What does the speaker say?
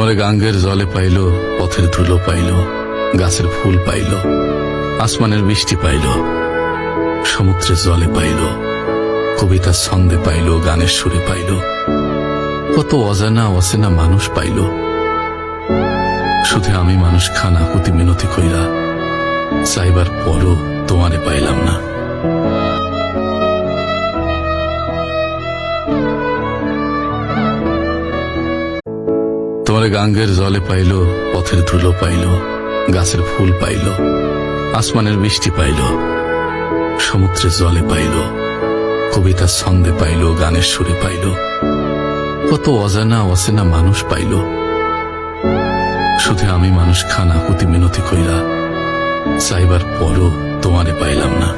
তোমার গাঙ্গের জলে পাইল, পথের ধুলো পাইল, গাছের ফুল পাইল, আসমানের বৃষ্টি পাইল, সমুদ্রের জলে পাইল, কবিতার ছন্দে পাইল, গানের সুরে পাইল, কত অজানা অচেনা মানুষ পাইল। শুধু আমি মানুষ খানা কুতি মিনতি কইরা চাইবার পরও তোমারে পাইলাম না। তোমার গাঙ্গের জলে পাইল, পথের ধুলো পাইল, গাছের ফুল পাইল, আসমানের বৃষ্টি পাইল, সমুদ্রের জলে পাইল, কবিতার ছন্দে পাইল, গানের সুরে পাইল, কত অজানা অচেনা মানুষ পাইল। শুধু আমি মানুষ খানা কুতি মিনতি কইরা চাইবার পরও তোমারে পাইলাম না।